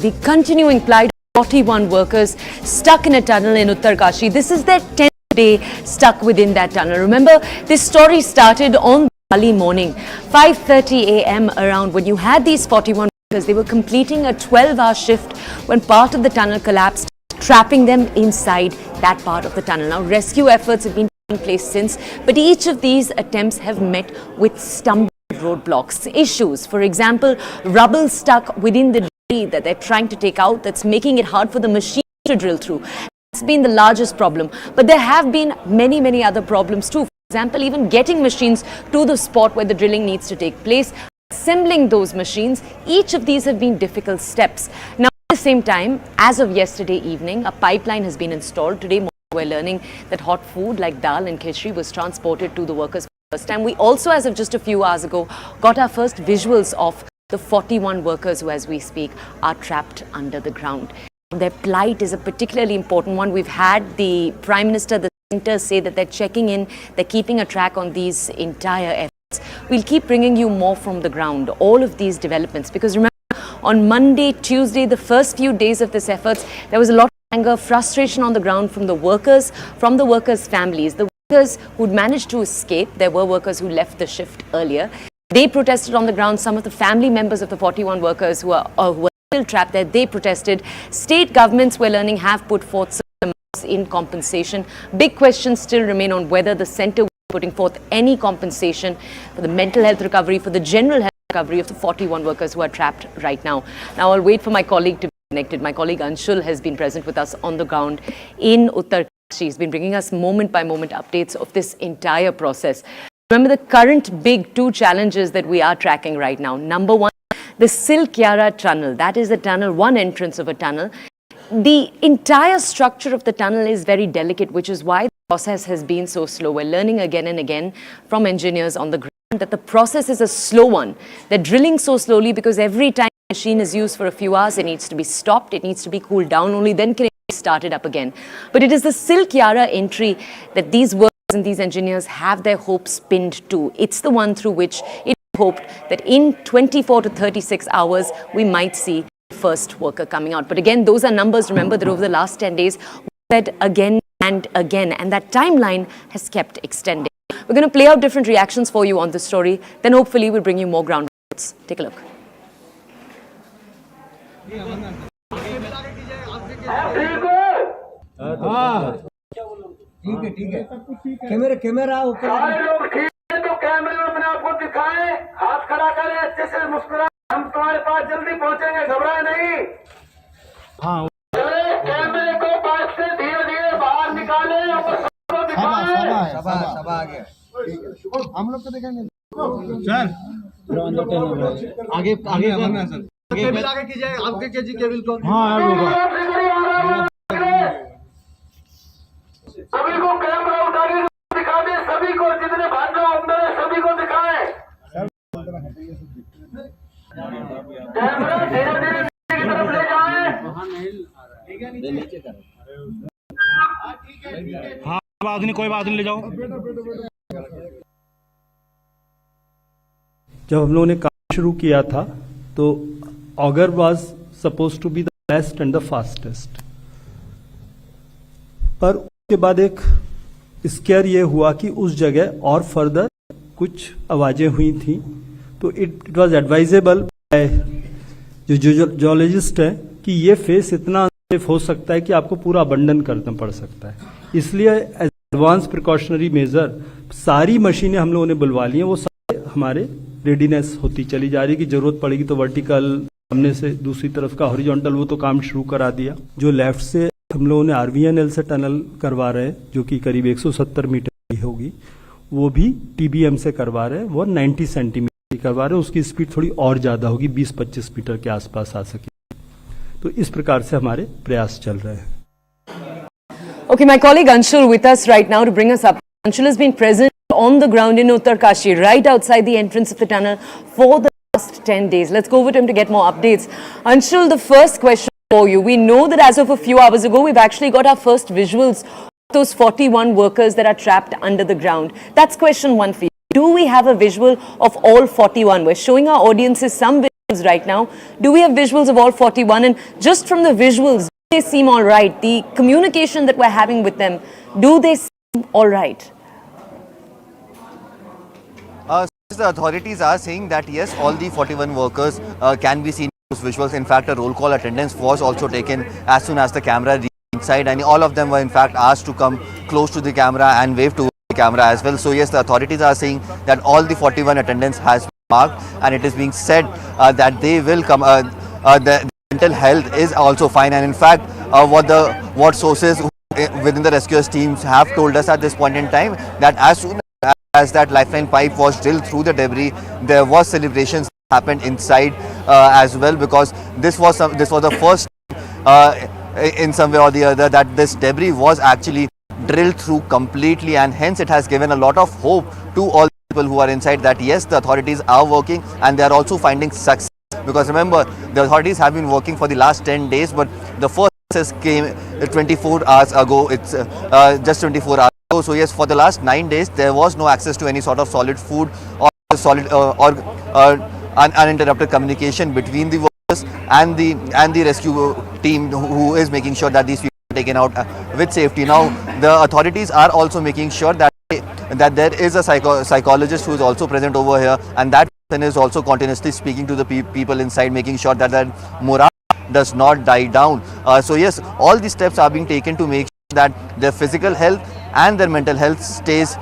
The continuing plight of 41 workers stuck in a tunnel in Uttarkashi. This is their 10th day stuck within that tunnel. Remember, this story started on early morning, 5:30 a.m. around, when you had these 41 workers. They were completing a 12-hour shift when part of the tunnel collapsed, trapping them inside that part of the tunnel. Now, rescue efforts have been taking place since, but each of these attempts have met with stumbling roadblocks, issues. For example, rubble stuck within the that they're trying to take out, that's making it hard for the machine to drill through. That's been the largest problem. But there have been many other problems too. For example, even getting machines to the spot where the drilling needs to take place, assembling those machines, each of these have been difficult steps. Now, at the same time, as of yesterday evening, a pipeline has been installed. Today morning, we're learning that hot food like dal and khichdi was transported to the workers for the first time. We also, as of just a few hours ago, got our first visuals of the 41 workers who, as we speak, are trapped under the ground. Their plight is a particularly important one. We've had the Prime Minister, the centre, say that they're checking in, they're keeping a track on these entire efforts. We'll keep bringing you more from the ground, all of these developments, because remember, on Monday, Tuesday, the first few days of this efforts, there was a lot of anger, frustration on the ground from the workers' families, the workers who'd managed to escape. There were workers who left the shift earlier. They protested on the ground. Some of the family members of the 41 workers who were still trapped there, they protested. State governments, we're learning, have put forth some amounts in compensation. Big questions still remain on whether the centre will be putting forth any compensation for the mental health recovery, for the general health recovery of the 41 workers who are trapped right now. Now, I'll wait for my colleague to be connected. My colleague Anshul has been present with us on the ground in Uttarkashi. He's been bringing us moment-by-moment updates of this entire process. Remember the current big two challenges that we are tracking right now. Number one, the Silkyara tunnel. That is the tunnel, one entrance of a tunnel. The entire structure of the tunnel is very delicate, which is why the process has been so slow. We're learning again and again from engineers on the ground that the process is a slow one. They're drilling so slowly because every time the machine is used for a few hours, it needs to be stopped, it needs to be cooled down, only then can it be started up again. But it is the Silkyara entry that these workers and these engineers have their hopes pinned to. It's the one through which it hoped that in 24 to 36 hours, we might see the first worker coming out. But again, those are numbers, remember, that over the last 10 days, we said again and again, and that timeline has kept extending. We're going to play out different reactions for you on this story, then hopefully we'll bring you more ground reports. Take a look. ठीक है camera ऊपर सारे लोग ठीक है तो कैमरे में अपने आप को दिखाएं, हाथ खड़ा करें, अच्छे से मुस्कुराएं, हम तुम्हारे पास जल्दी पहुंचेंगे, घबराएं नहीं। हाँ कैमरे को पास से धीरे धीरे बाहर निकालें और सबको दिखाएं। सब आ गया, हम लोग को देखेंगे सर, आगे करना सर, केबल आगे कीजिए, आपके केजी केबल को। हाँ सभी को कैमरा उठाकर दिखा दे, सभी को, जितने भाइयों अंदर है सभी को दिखाएं। कैमरा धीरे धीरे की तरफ ले जाएं। हाँ बात नहीं, कोई बात नहीं, ले जाओ। जब हम लोगों ने काम शुरू किया था तो auger was supposed to be the best and the fastest, पर उसके बाद एक स्केयर ये हुआ कि उस जगह और फर्दर कुछ आवाजें हुई थी, तो इट वाज एडवाइजेबल जो जियोलॉजिस्ट है कि ये फेस इतना अनसेफ हो सकता है कि आपको पूरा अबंडन करना पड़ सकता है। इसलिए एडवांस प्रिकॉशनरी मेजर सारी मशीनें हम लोगों ने बुलवा ली हैं, वो सारे हमारे रेडीनेस होती चली जा रही है कि जरूरत पड़ेगी तो वर्टिकल, सामने से दूसरी तरफ का हॉरिजॉन्टल, वो तो काम शुरू करा दिया। जो लेफ्ट से हम लोगों ने RVNL से टनल करवा रहे हैं, जो कि करीब 170 मीटर की होगी, वो भी TBM से करवा रहे हैं, वो 90 सेंटीमीटर की करवा रहे हैं। उसकी स्पीड थोड़ी और ज्यादा होगी, 20-25 मीटर के आसपास आ सके। तो इस प्रकार से हमारे प्रयास चल रहे हैं। Okay, my colleague Anshul with us right now to bring us up. Anshul has been present on the ground in Uttarkashi, right outside the entrance of the tunnel for the last 10 days. Let's go over to him to get more updates. Anshul, the first question for you. We know that as of a few hours ago, we've actually got our first visuals of those 41 workers that are trapped under the ground. That's question one for you. Do we have a visual of all 41? We're showing our audiences some right now. Do we have visuals of all 41? And just from the visuals, do they seem all right? The communication that we're having with them, do they seem all right? The authorities are saying that yes, all the 41 workers can be seen in those visuals. In fact, a roll call attendance was also taken as soon as the camera reached inside, and all of them were in fact asked to come close to the camera and wave to the camera as well. So yes, the authorities are saying that all the 41 attendance has been marked, and it is being said that they will come. The mental health is also fine, and in fact, what sources within the rescue teams have told us at this point in time, that as soon as that lifeline pipe was drilled through the debris, there was celebrations happened inside as well, because this was the first in some way or the other that this debris was actually drilled through completely, and hence it has given a lot of hope to all people who are inside that yes, the authorities are working and they are also finding success. Because remember, the authorities have been working for the last 10 days, but the first success came 24 hours ago. It's just 24 hours ago. So yes, for the last 9 days, there was no access to any sort of solid food or uninterrupted communication between the workers and the rescue team, who is making sure that these people are taken out with safety. Now, the authorities are also making sure that there is a psychologist who is also present over here, and that person is also continuously speaking to the people inside, making sure that their morale does not die down. So yes, all these steps are being taken to make sure that their physical health and their mental health stays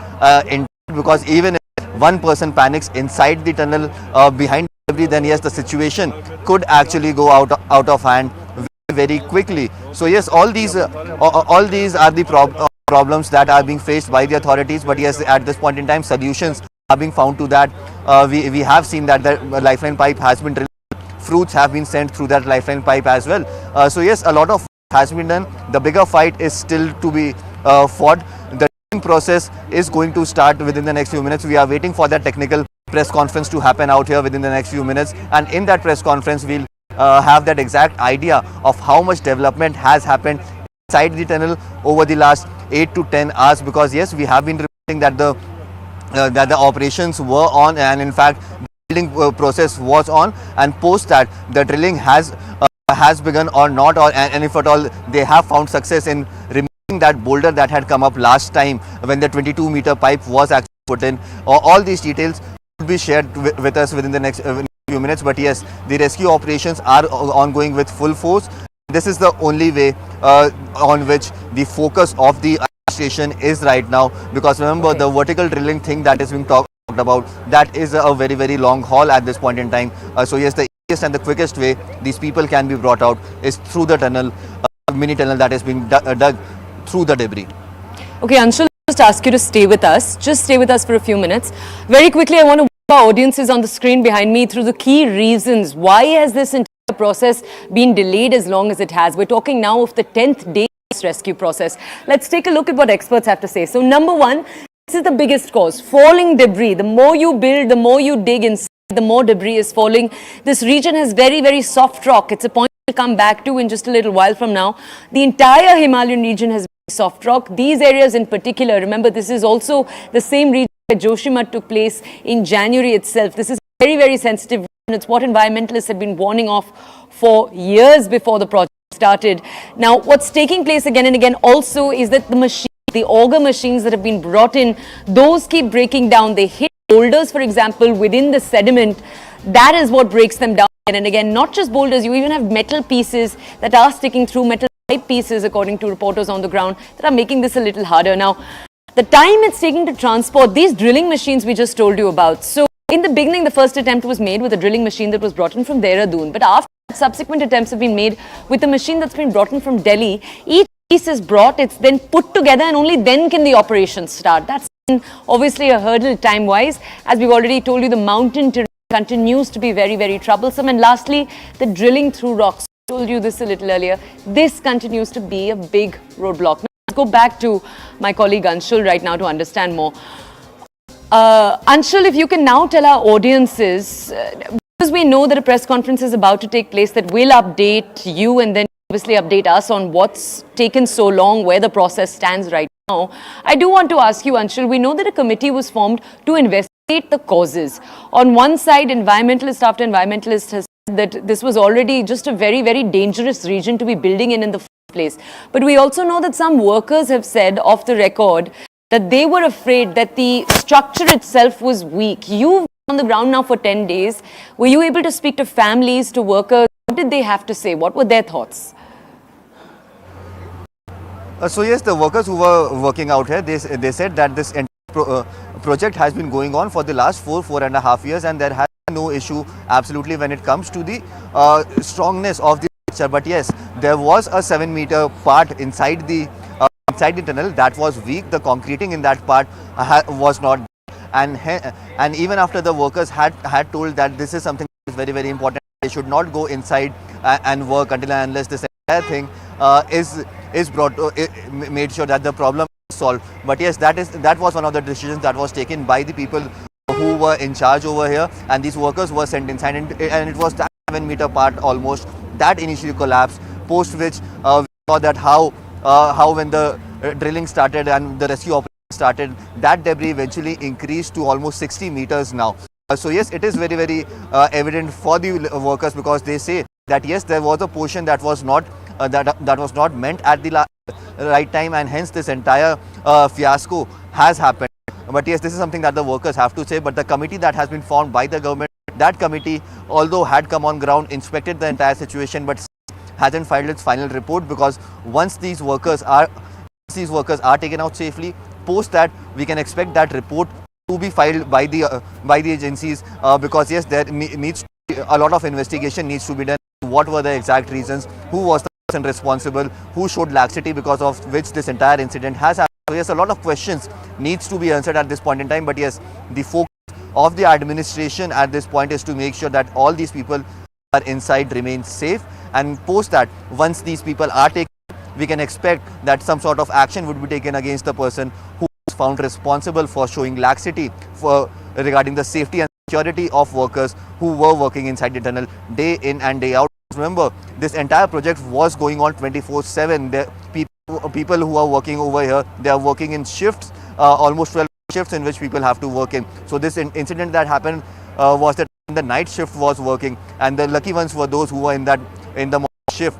intact, because even if one person panics inside the tunnel behind debris, then yes, the situation could actually go out of hand very quickly. So yes, all these are the problems that are being faced by the authorities, but yes, at this point in time, solutions are being found to that. We have seen that the lifeline pipe has been drilled, fruits have been sent through that lifeline pipe as well. So yes, a lot of has been done. The bigger fight is still to be fought. The process is going to start within the next few minutes. We are waiting for that technical press conference to happen out here within the next few minutes, and in that press conference we'll have that exact idea of how much development has happened inside the tunnel over the last 8 to 10 hours, because yes, we have been reporting that the operations were on, and in fact the building process was on, and post that the drilling has begun or not, and if at all they have found success in removing that boulder that had come up last time when the 22-meter pipe was actually put in. All these details will be shared with us within the next few minutes. But yes, the rescue operations are ongoing with full force. This is the only way on which the focus of the administration is right now, because remember, the vertical drilling thing that is being talked about, that is a very, very long haul at this point in time. So yes, the easiest and the quickest way these people can be brought out is through the tunnel, mini tunnel that is being dug through the debris. Okay, Anshul, just ask you to stay with us. Just stay with us for a few minutes. Very quickly, I want to walk our audiences on the screen behind me through the key reasons. Why has this entire process been delayed as long as it has? We're talking now of the 10th day of this rescue process. Let's take a look at what experts have to say. So number one, this is the biggest cause, falling debris. The more you build, the more you dig inside, the more debris is falling. This region has very, very soft rock. It's a point we'll come back to in just a little while from now. The entire Himalayan region has soft rock. These areas in particular, remember, this is also the same region where Joshimath took place in January itself. This is very, very sensitive region. It's what environmentalists had been warning of for years before the project started. Now, what's taking place again and again also is that the auger machines that have been brought in, those keep breaking down. They hit boulders, for example, within the sediment. That is what breaks them down again and again. Not just boulders, you even have metal pieces that are sticking through, metal pipe pieces, according to reporters on the ground, that are making this a little harder. Now, the time it's taking to transport these drilling machines we just told you about. So in the beginning, the first attempt was made with a drilling machine that was brought in from Dehradun. But after that, subsequent attempts have been made with a machine that's been brought in from Delhi. Each piece is brought, it's then put together, and only then can the operations start. That's obviously a hurdle time-wise. As we've already told you, the mountain terrain continues to be very, very troublesome. And lastly, the drilling through rocks. I told you this a little earlier. This continues to be a big roadblock. Now, let's go back to my colleague Anshul right now to understand more. Anshul, if you can now tell our audiences, because we know that a press conference is about to take place that will update you and then obviously update us on what's taken so long, where the process stands right now. I do want to ask you, Anshul, we know that a committee was formed to investigate the causes. On one side, environmentalist after environmentalist has that this was already just a very, very dangerous region to be building in the first place. But we also know that some workers have said off the record that they were afraid that the structure itself was weak. You've been on the ground now for 10 days. Were you able to speak to families, to workers? What did they have to say? What were their thoughts? So yes, the workers who were working out here, they said that this project has been going on for the last 4.5 years, and there has been no issue absolutely when it comes to the strongness of the structure. But yes, there was a 7-meter part inside the tunnel that was weak. The concreting in that part was not, and even after the workers had told that this is something that is very, very important, they should not go inside and work until and unless this entire thing is brought made sure that the problem is solved. But yes, that was one of the decisions that was taken by the people who were in charge over here, and these workers were sent inside, and it was that 7-meter part almost that initially collapsed, post which we saw that how when the drilling started and the rescue operation started, that debris eventually increased to almost 60 meters now. So yes, it is very, very evident for the workers, because they say that yes, there was a portion that was not that was not meant at the right time, and hence this entire fiasco has happened. But yes, this is something that the workers have to say. But the committee that has been formed by the government, that committee, although had come on ground, inspected the entire situation, but hasn't filed its final report, because once these workers are taken out safely, post that we can expect that report to be filed by the agencies, because yes, there needs to be a lot of investigation needs to be done. What were the exact reasons? Who was the person responsible? Who showed laxity because of which this entire incident has happened? So yes, a lot of questions needs to be answered at this point in time. But yes, the focus of the administration at this point is to make sure that all these people are inside remain safe, and post that once these people are taken, we can expect that some sort of action would be taken against the person who was found responsible for showing laxity regarding the safety and security of workers who were working inside the tunnel day in and day out. Remember, this entire project was going on 24/7. People who are working over here, they are working in shifts, almost 12 shifts in which people have to work in. So this incident that happened was that the night shift was working, and the lucky ones were those who were in the morning shift.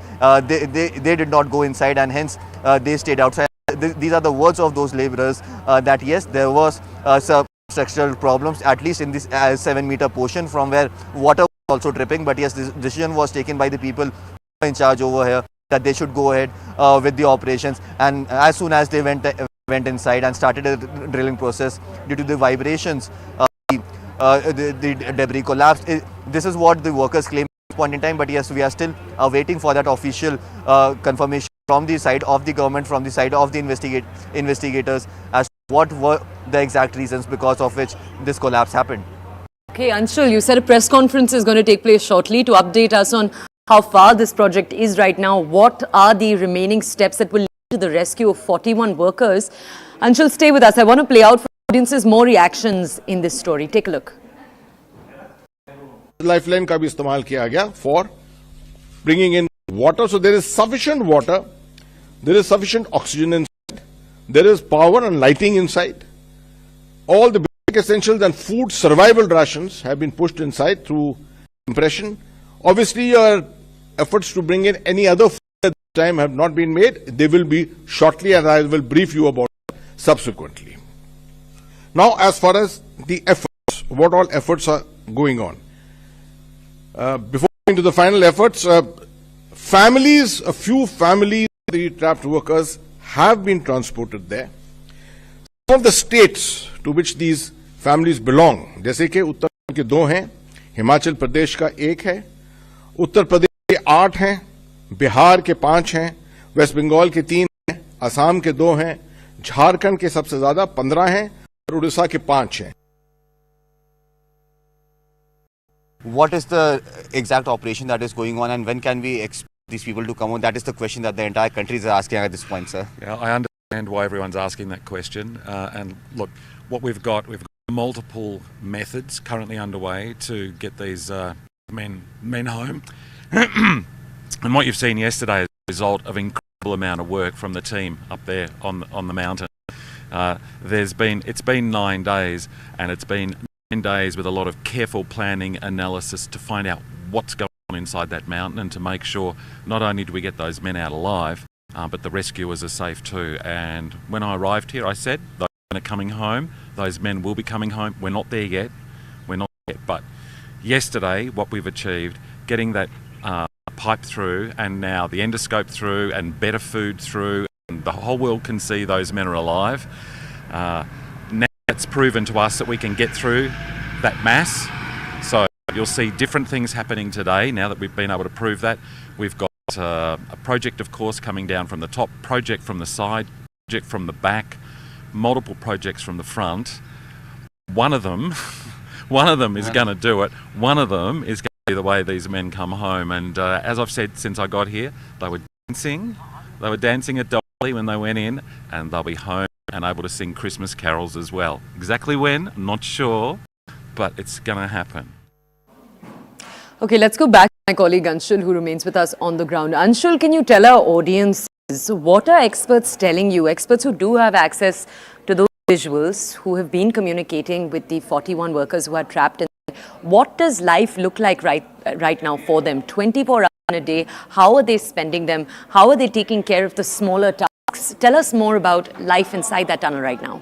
They did not go inside, and hence they stayed outside. These are the words of those laborers, that yes, there was some structural problems, at least in this 7-meter portion from where water was also dripping. But yes, this decision was taken by the people in charge over here that they should go ahead with the operations, and as soon as they went inside and started a drilling process, due to the vibrations, the debris collapsed. This is what the workers claim at this point in time. But yes, we are still waiting for that official confirmation from the side of the government, from the side of the investigators, as to what were the exact reasons because of which this collapse happened. Okay, Anshul, you said a press conference is going to take place shortly to update us on how far this project is right now. What are the remaining steps that will lead to the rescue of 41 workers? Anshul, stay with us. I want to play out for audiences more reactions in this story. Take a look. Lifeline का भी इस्तेमाल किया गया for bringing in water. So there is sufficient water, there is sufficient oxygen inside, there is power and lighting inside. All the basic essentials and food survival rations have been pushed inside through compression. Obviously, your efforts to bring in any other food at this time have not been made. They will be shortly, and I will brief you about it subsequently. Now, as far as the efforts, what all efforts are going on? Before going to the final efforts, a few families of the trapped workers have been transported there. Some of the states to which these families belong, जैसे कि उत्तराखंड के 2 हैं, हिमाचल प्रदेश का 1 है, उत्तर प्रदेश के 8 हैं, बिहार के 5 हैं, वेस्ट बंगाल के 3 हैं, असम के 2 हैं, झारखंड के सबसे ज्यादा 15 हैं और उड़ीसा के 5 हैं. What is the exact operation that is going on, and when can we expect these people to come on? That is the question that the entire country is asking at this point, sir. Yeah, I understand why everyone's asking that question. And look, what we've got multiple methods currently underway to get these men home. And what you've seen yesterday is a result of incredible amount of work from the team up there on the mountain. It's been 9 days, and it's been 9 days with a lot of careful planning analysis to find out what's going inside that mountain and to make sure not only do we get those men out alive, but the rescuers are safe too. And when I arrived here, I said, those men are coming home, those men will be coming home. We're not there yet. We're not there. But yesterday, what we've achieved, getting that pipe through and now the endoscope through and better food through, and the whole world can see those men are alive. Now it's proven to us that we can get through that mass. So you'll see different things happening today now that we've been able to prove that. We've got a project, of course, coming down from the top, project from the side, project from the back, multiple projects from the front. One of them is going to do it. One of them is going to be the way these men come home. And as I've said since I got here, they were dancing. They were dancing at Dolly when they went in, and they'll be home and able to sing Christmas carols as well. Exactly when, I'm not sure, but it's going to happen. Okay, let's go back to my colleague Anshul, who remains with us on the ground. Anshul, can you tell our audience, what are experts telling you, experts who do have access to those visuals, who have been communicating with the 41 workers who are trapped in? What does life look like right now for them? 24 hours in a day, how are they spending them? How are they taking care of the smaller tasks? Tell us more about life inside that tunnel right now.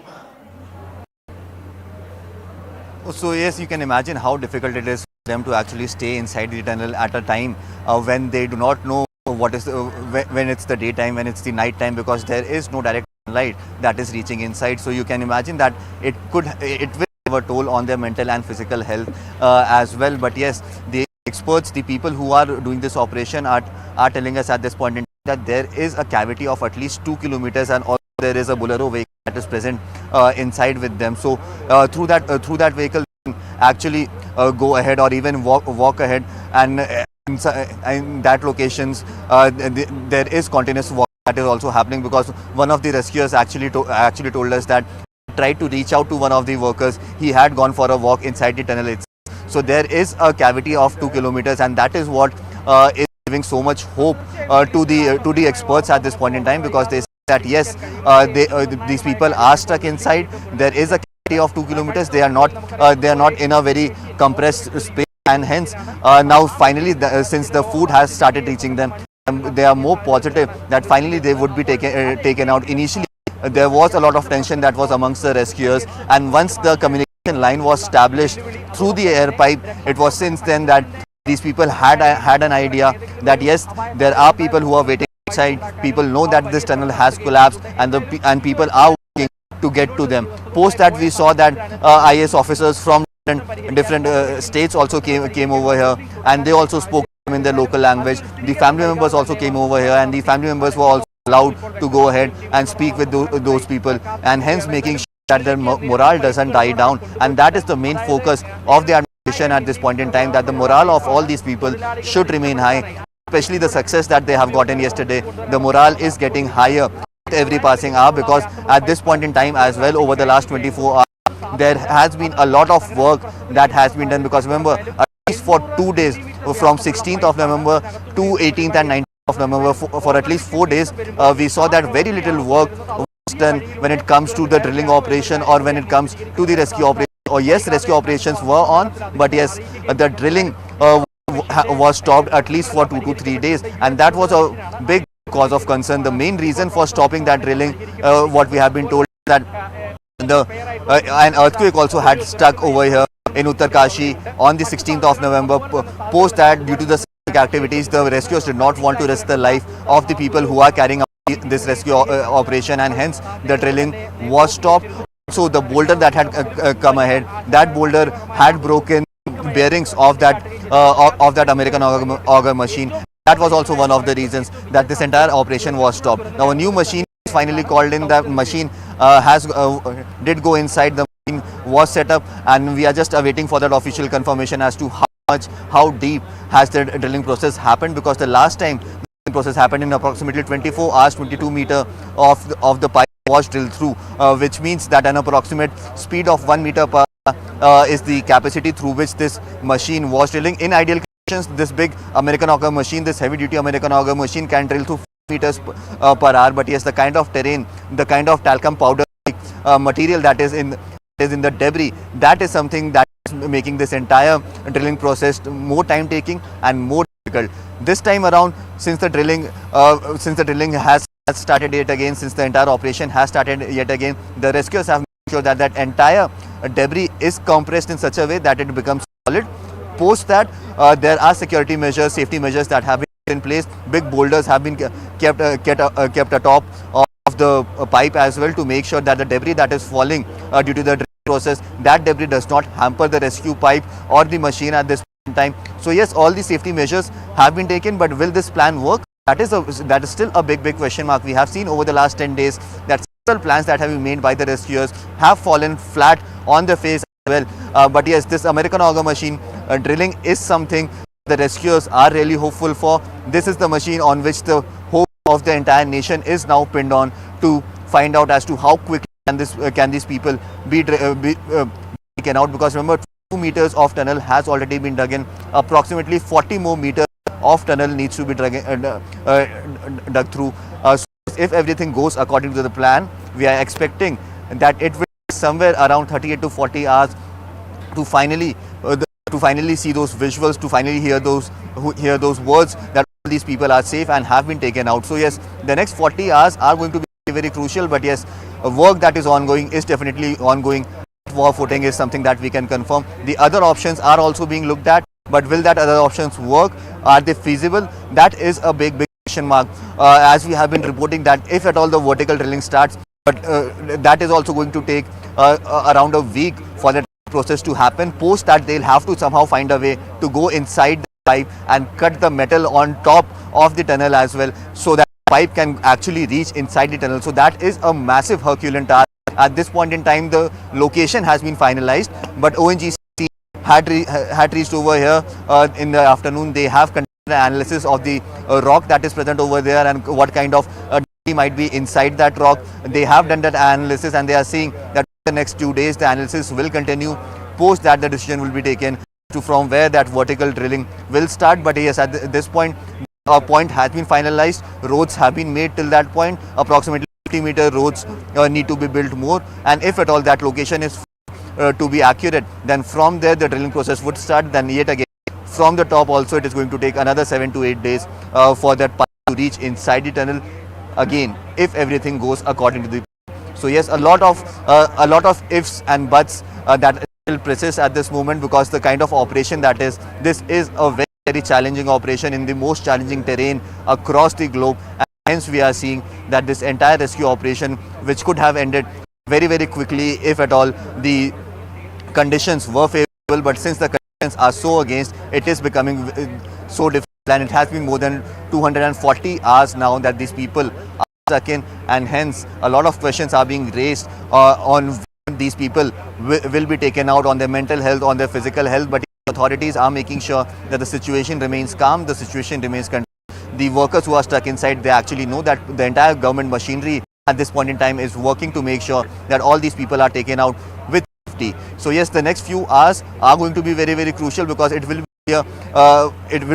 So yes, you can imagine how difficult it is for them to actually stay inside the tunnel at a time when they do not know what is when it's the daytime, when it's the night time, because there is no direct light that is reaching inside. So you can imagine that it will have a toll on their mental and physical health as well. But yes, the experts, the people who are doing this operation are telling us at this point in time that there is a cavity of at least 2 kilometers, and also there is a Bolero vehicle that is present inside with them. So through that vehicle actually go ahead or even walk ahead, and in that locations there is continuous walk that is also happening, because one of the rescuers actually told us that tried to reach out to one of the workers. He had gone for a walk inside the tunnel itself. So there is a cavity of 2 kilometers, and that is what is giving so much hope to the experts at this point in time, because they say that yes, these people are stuck inside. There is a cavity of 2 kilometers. They are not in a very compressed space, and hence now finally since the food has started reaching them, they are more positive that finally they would be taken out. Initially there was a lot of tension that was amongst the rescuers, and once the communication line was established through the air pipe, it was since then that these people had an idea that yes, there are people who are waiting outside. People know that this tunnel has collapsed, and people are working to get to them. Post that, we saw that IAS officers from different states also came over here, and they also spoke in their local language. The family members also came over here, and the family members were also allowed to go ahead and speak with those people, and hence making sure that their morale doesn't die down. And that is the main focus of the administration at this point in time, that the morale of all these people should remain high, especially the success that they have gotten yesterday. The morale is getting higher with every passing hour, because at this point in time as well, over the last 24 hours, there has been a lot of work that has been done, because remember, at least for 2 days, from 16th of November to 18th and 19th of November, for at least 4 days, we saw that very little work was done when it comes to the drilling operation or when it comes to the rescue operation. Or yes, rescue operations were on, but yes, the drilling was stopped at least for 2 to 3 days, and that was a big cause of concern. The main reason for stopping that drilling, what we have been told, that an earthquake also had struck over here in Uttarkashi on the 16th of November. Post that, due to the activities, the rescuers did not want to risk the life of the people who are carrying out this rescue operation, and hence the drilling was stopped. So the boulder that had come ahead, that boulder had broken bearings of that American auger machine. That was also one of the reasons that this entire operation was stopped. Now a new machine was finally called in. The machine did go inside. The machine was set up, and we are just awaiting for that official confirmation as to how deep has the drilling process happened, because the last time the drilling process happened in approximately 24 hours, 22 meter of the pipe was drilled through, which means that an approximate speed of 1 meter per hour is the capacity through which this machine was drilling. In ideal conditions, this big American auger machine, this heavy duty American auger machine, can drill through 4 meters per hour. But yes, the kind of terrain, the kind of talcum powder material that is in the debris, that is something that is making this entire drilling process more time taking and more difficult. This time around, since the drilling has started yet again, since the entire operation has started yet again, the rescuers have made sure that that entire debris is compressed in such a way that it becomes solid. Post that, there are security measures, safety measures that have been in place. Big boulders have been kept atop of the pipe as well to make sure that the debris that is falling due to the drilling process, that debris does not hamper the rescue pipe or the machine at this time. So yes, all the safety measures have been taken, but will this plan work? That is still a big question mark. We have seen over the last 10 days that several plans that have been made by the rescuers have fallen flat on their face as well. But yes, this American auger machine drilling is something the rescuers are really hopeful for. This is the machine on which the hope of the entire nation is now pinned on, to find out as to how quickly can these people be taken out. Because remember, 2 meters of tunnel has already been dug in. Approximately 40 more meters of tunnel needs to be dug through. So if everything goes according to the plan, we are expecting that it will be somewhere around 38 to 40 hours to finally see those visuals, to finally hear those words that all these people are safe and have been taken out. So yes, the next 40 hours are going to be very crucial. But yes, work that is ongoing is definitely ongoing. War footing is something that we can confirm. The other options are also being looked at, but will that other options work? Are they feasible? That is a big question mark. As we have been reporting that if at all the vertical drilling starts, but that is also going to take around a week for that process to happen. Post that, they'll have to somehow find a way to go inside the pipe and cut the metal on top of the tunnel as well, so that the pipe can actually reach inside the tunnel. So that is a massive Herculean task. At this point in time, the location has been finalized, but ONGC had reached over here in the afternoon. They have conducted an analysis of the rock that is present over there and what kind of debris might be inside that rock. They have done that analysis, and they are seeing that the next 2 days the analysis will continue. Post that, the decision will be taken to from where that vertical drilling will start. But yes, at this point, a point has been finalized. Roads have been made till that point. Approximately 50-meter roads need to be built more, and if at all that location is to be accurate, then from there the drilling process would start. Then yet again from the top also, it is going to take another 7 to 8 days for that pipe to reach inside the tunnel again, if everything goes according to the plan. So yes, a lot of ifs and buts that still persist at this moment, because the kind of operation that is, this is a very challenging operation in the most challenging terrain across the globe. Hence, we are seeing that this entire rescue operation, which could have ended very quickly if at all the conditions were favorable, but since the conditions are so against, it is becoming so difficult. And it has been more than 240 hours now that these people are stuck in, and hence a lot of questions are being raised on when these people will be taken out, on their mental health, on their physical health. But authorities are making sure that the situation remains calm, the situation remains controlled. The workers who are stuck inside, they actually know that the entire government machinery at this point in time is working to make sure that all these people are taken out with safety. So yes, the next few hours are going to be very crucial, because it will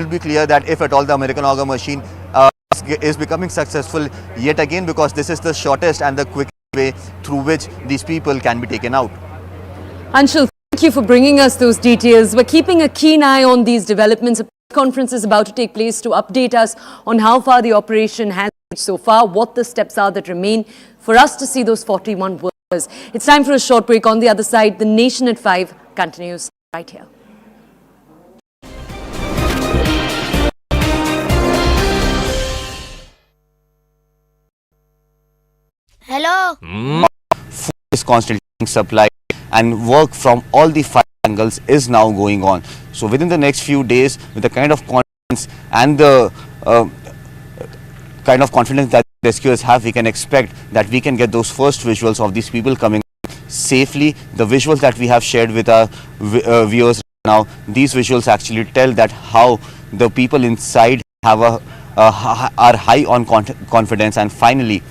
be clear that if at all the American auger machine is becoming successful yet again, because this is the shortest and the quickest way through which these people can be taken out. Anshul, thank you for bringing us those details. We're keeping a keen eye on these developments. A conference is about to take place to update us on how far the operation has reached so far, what the steps are that remain for us to see those 41 workers. It's time for a short break. On the other side, the Nation at 5 continues right here. Hello. Food is constantly being supplied, and work from all the 5 angles is now going on. So within the next few days, with the kind of confidence and the kind of confidence that rescuers have, we can expect that we can get those first visuals of these people coming safely. The visuals that we have shared with our viewers now, these visuals actually tell that how the people inside have are high on confidence, and finally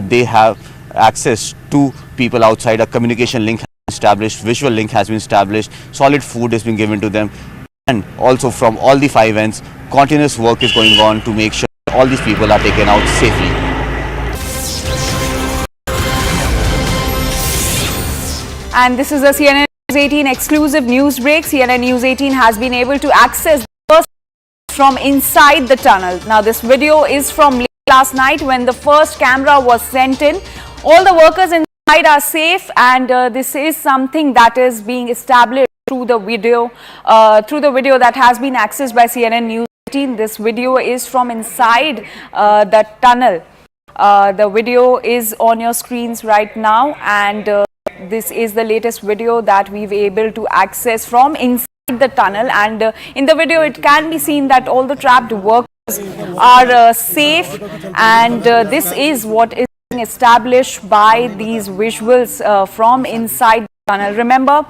they have access to people outside. A communication link has been established, visual link has been established, solid food has been given to them, and also from all the 5 ends, continuous work is going on to make sure all these people are taken out safely. And this is a CNN News 18 exclusive news break. CNN News 18 has been able to access the first from inside the tunnel. Now this video is from late last night when the first camera was sent in. All the workers inside are safe, and this is something that is being established through the video that has been accessed by CNN News 18. This video is from inside the tunnel. The video is on your screens right now, and this is the latest video that we've able to access from inside the tunnel. And in the video it can be seen that all the trapped workers are safe, and this is what is being established by these visuals from inside the tunnel. Remember,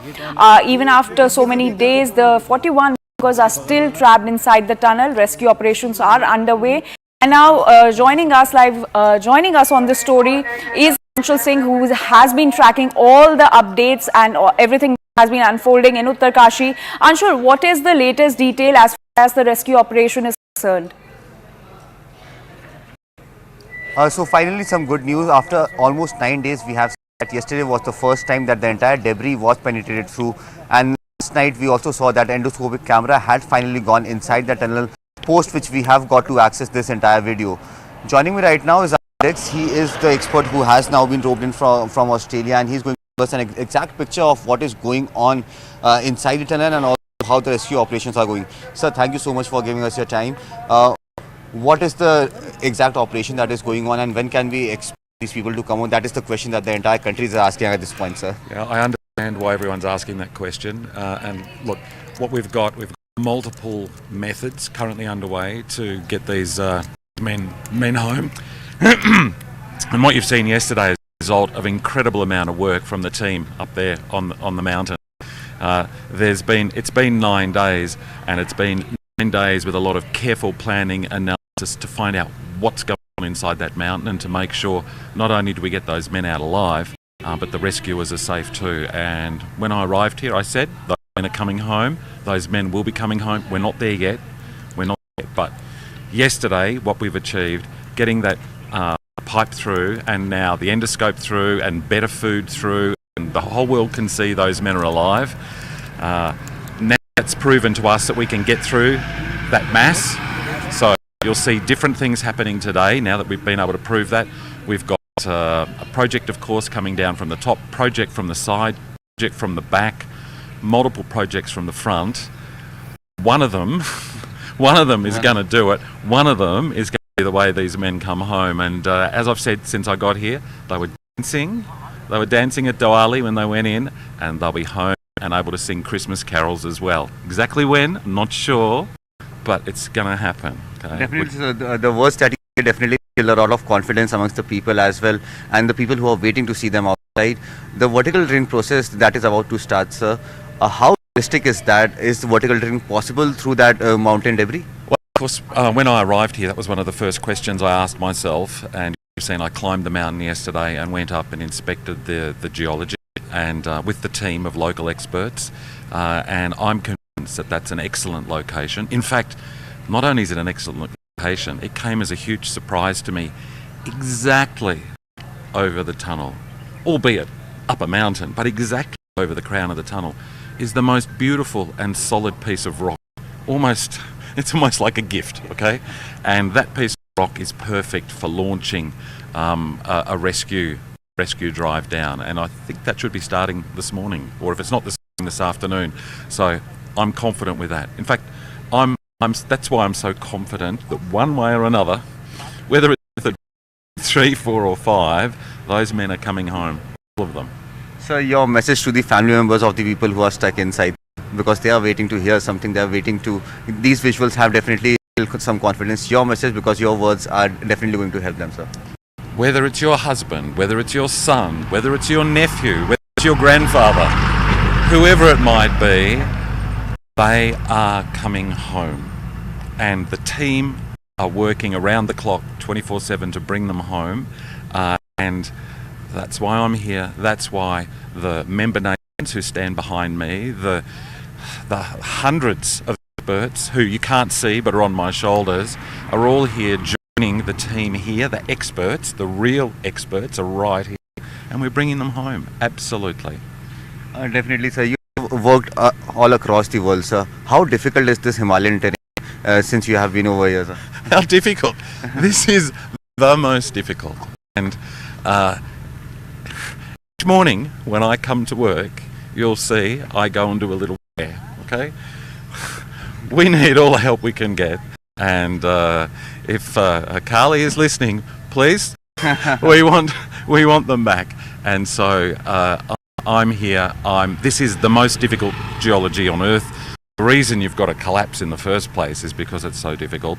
even after so many days, the 41 workers are still trapped inside the tunnel. Rescue operations are underway. And now joining us on this story is Anshul Singh, who has been tracking all the updates and everything that has been unfolding in Uttarkashi. Anshul, what is the latest detail as far as the rescue operation is concerned? So finally some good news. After almost 9 days, we have seen that yesterday was the first time that the entire debris was penetrated through, and last night we also saw that endoscopic camera had finally gone inside the tunnel, post which we have got to access this entire video. Joining me right now is Alex. He is the expert who has now been roped in from Australia, and he's going to give us an exact picture of what is going on inside the tunnel and also how the rescue operations are going. Sir, thank you so much for giving us your time. What is the exact operation that is going on, and when can we expect these people to come on? That is the question that the entire country is asking at this point, sir. Yeah, I understand why everyone's asking that question. And look, what we've got multiple methods currently underway to get these men home. And what you've seen yesterday is a result of incredible amount of work from the team up there on the mountain. It's been 9 days, and it's been 9 days with a lot of careful planning analysis to find out what's going on inside that mountain, and to make sure not only do we get those men out alive, but the rescuers are safe too. And when I arrived here, I said those men are coming home. Those men will be coming home. We're not there yet. But yesterday, what we've achieved, getting that pipe through, and now the endoscope through, and better food through, and the whole world can see those men are alive. Now it's proven to us that we can get through that mass. So you'll see different things happening today now that we've been able to prove that. We've got a project, of course, coming down from the top, project from the side, project from the back, multiple projects from the front. One of them is going to do it. One of them is going to be the way these men come home. And as I've said since I got here, they were dancing at Diwali when they went in, and they'll be home and able to sing Christmas carols as well. Exactly when, not sure, but it's going to happen. Okay? Definitely, so the words that you say definitely feel a lot of confidence amongst the people as well, and the people who are waiting to see them outside. The vertical drilling process that is about to start, sir, how realistic is that? Is vertical drilling possible through that mountain debris? Well, of course, when I arrived here, that was one of the first questions I asked myself, and you've seen I climbed the mountain yesterday and went up and inspected the geology, and with the team of local experts, and I'm convinced that that's an excellent location. In fact, not only is it an excellent location, it came as a huge surprise to me, exactly over the tunnel, albeit up a mountain, but exactly over the crown of the tunnel is the most beautiful and solid piece of rock. It's almost like a gift, okay? And that piece of rock is perfect for launching a rescue drive down, and I think that should be starting this morning, or if it's not this afternoon. So I'm confident with that. In fact, that's why I'm so confident that one way or another, whether it's 3, 4 or 5, those men are coming home, all of them. So your message to the family members of the people who are stuck inside, because they are waiting to hear something, they are waiting to, these visuals have definitely some confidence. Your message, because your words are definitely going to help them, sir. Whether it's your husband, whether it's your son, whether it's your nephew, whether it's your grandfather, whoever it might be, they are coming home. And the team are working around the clock 24/7 to bring them home. And that's why I'm here. That's why the member nations who stand behind me, the hundreds of experts who you can't see but are on my shoulders, are all here joining the team here. The experts, the real experts, are right here, and we're bringing them home. Absolutely. Definitely, sir. You worked all across the world, sir. How difficult is this Himalayan terrain? since you have been over here, sir? How difficult. This is the most difficult. And each morning when I come to work, you'll see I go and do a little prayer, okay? We need all the help we can get. And if Carly is listening, please, we want them back. And so I'm here. This is the most difficult geology on Earth. The reason you've got a collapse in the first place is because it's so difficult.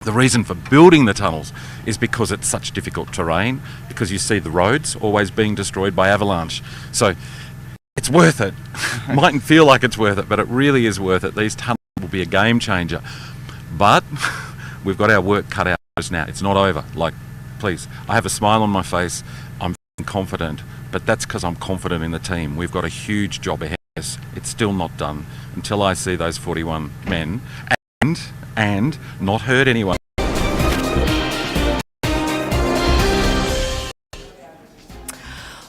The reason for building the tunnels is because it's such difficult terrain, because you see the roads always being destroyed by avalanche. So it's worth it. Mightn't feel like it's worth it, but it really is worth it. These tunnels will be a game changer. But we've got our work cut out just now. It's not over. Like, please, I have a smile on my face. I'm confident, but that's because I'm confident in the team. We've got a huge job ahead of us. It's still not done until I see those 41 men and not hurt anyone.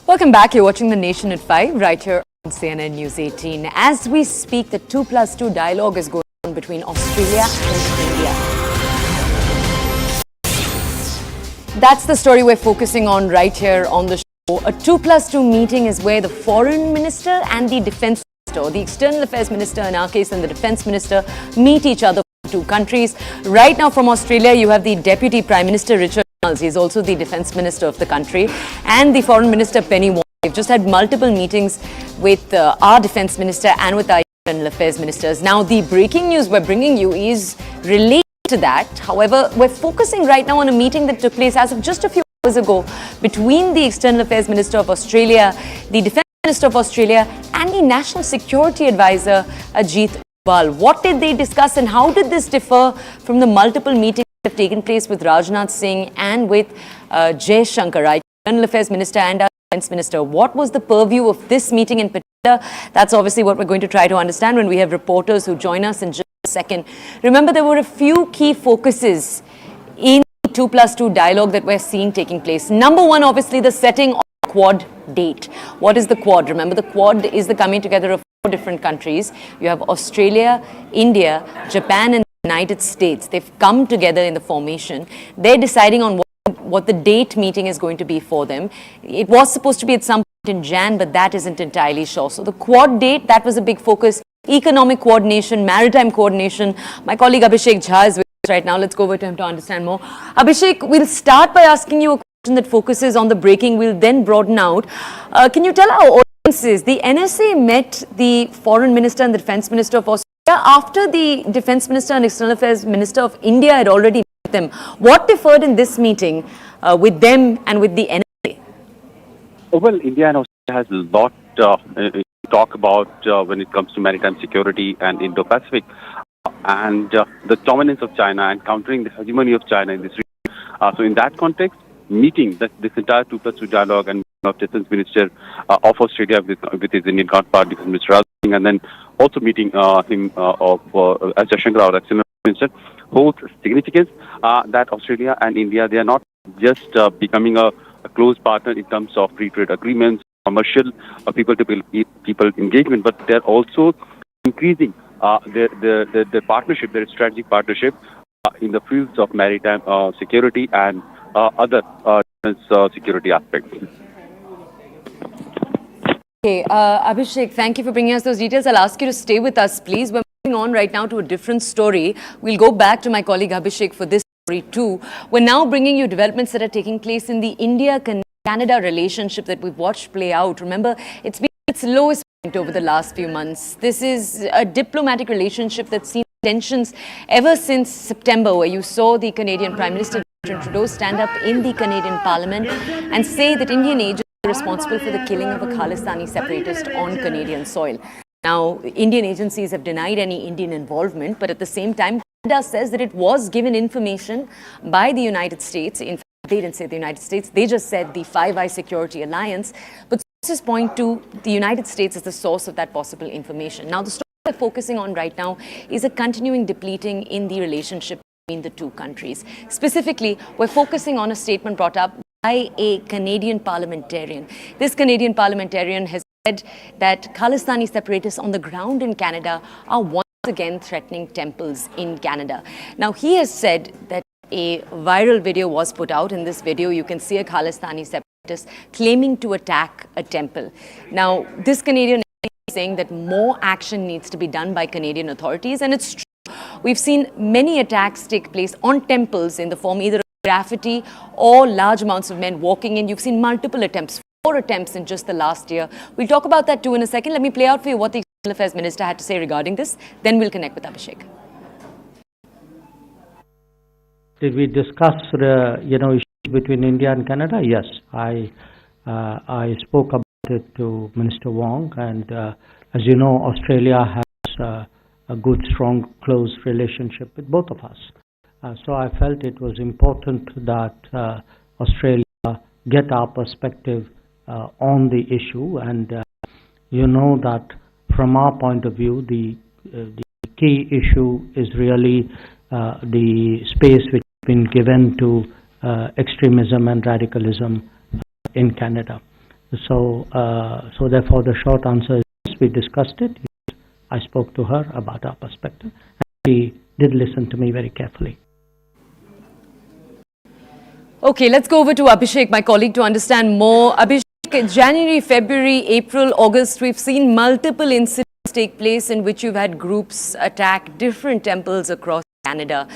Welcome back. You're watching The Nation at 5 right here on CNN News 18. As we speak, the 2+2 dialogue is going on between Australia and India. That's the story we're focusing on right here on the show. A 2+2 meeting is where the foreign minister and the defense minister, or the external affairs minister in our case, and the defense minister meet each other from two countries. Right now from Australia, you have the Deputy Prime Minister Richard. He's also the defense minister of the country, and the foreign minister Penny Wong. They've just had multiple meetings with our defense minister and with our external affairs ministers. Now, the breaking news we're bringing you is related to that. However, we're focusing right now on a meeting that took place as of just a few hours ago between the external affairs minister of Australia, the defense minister of Australia, and the national security advisor Ajit Doval. What did they discuss, and how did this differ from the multiple meetings have taken place with Rajnath Singh and with Jai Shankar, right? External Affairs Minister and our Defence Minister. What was the purview of this meeting in particular? That's obviously what we're going to try to understand when we have reporters who join us in just a second. Remember, there were a few key focuses in the 2+2 dialogue that we're seeing taking place. Number one, obviously, the setting of the Quad date. What is the Quad? Remember, the Quad is the coming together of 4 different countries. You have Australia, India, Japan, and United States. They've come together in the formation. They're deciding on what the date meeting is going to be for them. It was supposed to be at some point in Jan, but that isn't entirely sure. So the Quad date, that was a big focus. Economic coordination, maritime coordination. My colleague Abhishek Jha is with us right now. Let's go over to him to understand more. Abhishek, we'll start by asking you a question that focuses on the breaking. We'll then broaden out. Can you tell our audiences, the NSA met the foreign minister and the defense minister of Australia after the defense minister and external affairs minister of India had already met them. What differed in this meeting with them and with the NSA? Well, India and Australia has a lot to talk about when it comes to maritime security and Indo-Pacific and the dominance of China and countering the hegemony of China in this region. So in that context, meeting this entire 2+2 dialogue and of Defence Minister of Australia with his Indian counterpart, Defence Minister Raj Singh, and then also meeting him as Jai Shankar, our external minister, holds significance that Australia and India, they are not just becoming a close partner in terms of free trade agreements, commercial people engagement, but they're also increasing their partnership, their strategic partnership in the fields of maritime security and other security aspects. Okay, Abhishek, thank you for bringing us those details. I'll ask you to stay with us, please. We're moving on right now to a different story. We'll go back to my colleague Abhishek for this story too. We're now bringing you developments that are taking place in the India-Canada relationship that we've watched play out. Remember, it's been at its lowest point over the last few months. This is a diplomatic relationship that's seen tensions ever since September, where you saw the Canadian Prime Minister Trudeau stand up in the Canadian Parliament and say that Indian agents are responsible for the killing of a Khalistani separatist on Canadian soil. Now, Indian agencies have denied any Indian involvement, but at the same time, Canada says that it was given information by the United States. In fact, they didn't say the United States, they just said the Five Eyes Security Alliance. But sources point to the United States as the source of that possible information. Now, the story we're focusing on right now is a continuing depleting in the relationship between the two countries. Specifically, we're focusing on a statement brought up by a Canadian parliamentarian. This Canadian parliamentarian has said that Khalistani separatists on the ground in Canada are one again threatening temples in Canada. Now, he has said that a viral video was put out. In this video, you can see a Khalistani separatist claiming to attack a temple. Now, this Canadian MP is saying that more action needs to be done by Canadian authorities, and it's true. We've seen many attacks take place on temples in the form either of graffiti or large amounts of men walking in. You've seen multiple attempts, 4 attempts in just the last year. We'll talk about that too in a second. Let me play out for you what the External Affairs Minister had to say regarding this. Then we'll connect with Abhishek. Did we discuss issues between India and Canada? Yes, I spoke about it to Minister Wong, and as you know, Australia has a good, strong, close relationship with both of us. So I felt it was important that Australia get our perspective on the issue, and you know that from our point of view, the key issue is really the space which has been given to extremism and radicalism in Canada. So therefore the short answer is yes, we discussed it. I spoke to her about our perspective, and she did listen to me very carefully. Okay, let's go over to Abhishek, my colleague, to understand more. Abhishek, January, February, April, August, we've seen multiple incidents take place in which you've had groups attack different temples across Canada.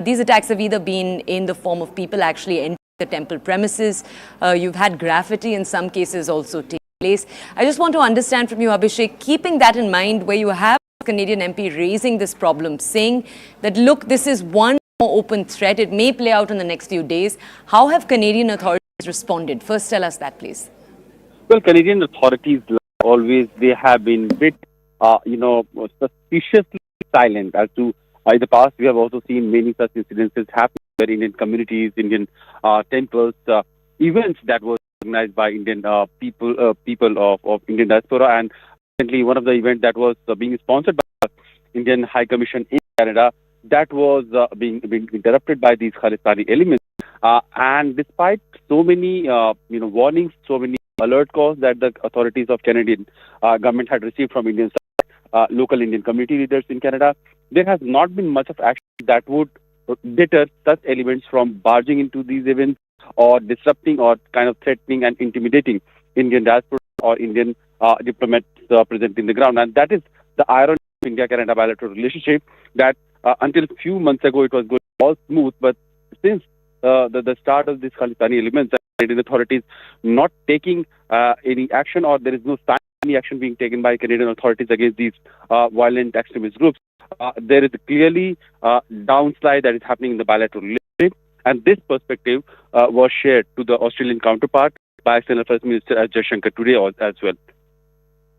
These attacks have either been in the form of people actually entering the temple premises. You've had graffiti in some cases also take place. I just want to understand from you, Abhishek, keeping that in mind, where you have a Canadian MP raising this problem, saying that, look, this is one more open threat. It may play out in the next few days. How have Canadian authorities responded? First, tell us that, please. Well, Canadian authorities, like always, they have been a bit, suspiciously silent as to. In the past, we have also seen many such incidences happen where Indian communities, Indian temples, events that were organized by Indian people of Indian diaspora, and recently one of the events that was being sponsored by the Indian High Commission in Canada, that was being interrupted by these Khalistani elements. And despite so many warnings, so many alert calls that the authorities of Canadian government had received from Indian local Indian community leaders in Canada, there has not been much of action that would deter such elements from barging into these events or disrupting or kind of threatening and intimidating Indian diaspora or Indian diplomats present in the ground. And that is the irony of India-Canada bilateral relationship, that until a few months ago it was going all smooth, but since the start of these Khalistani elements, Canadian authorities not taking any action, or there is no sign of any action being taken by Canadian authorities against these violent extremist groups, there is clearly downslide that is happening in the bilateral relationship, and this perspective was shared to the Australian counterpart by External Affairs Minister Jaishankar today as well.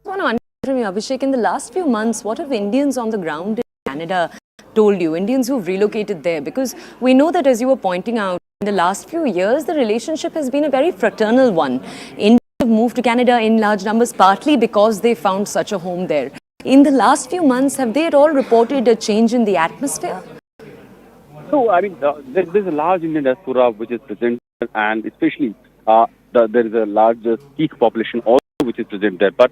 I want to understand from you, Abhishek, in the last few months, what have Indians on the ground in Canada told you, Indians who've relocated there? Because we know that, as you were pointing out, in the last few years, the relationship has been a very fraternal one. Indians have moved to Canada in large numbers, partly because they found such a home there. In the last few months, have they at all reported a change in the atmosphere? So, I mean, there's a large Indian diaspora which is present, and especially there is a large Sikh population also which is present there. But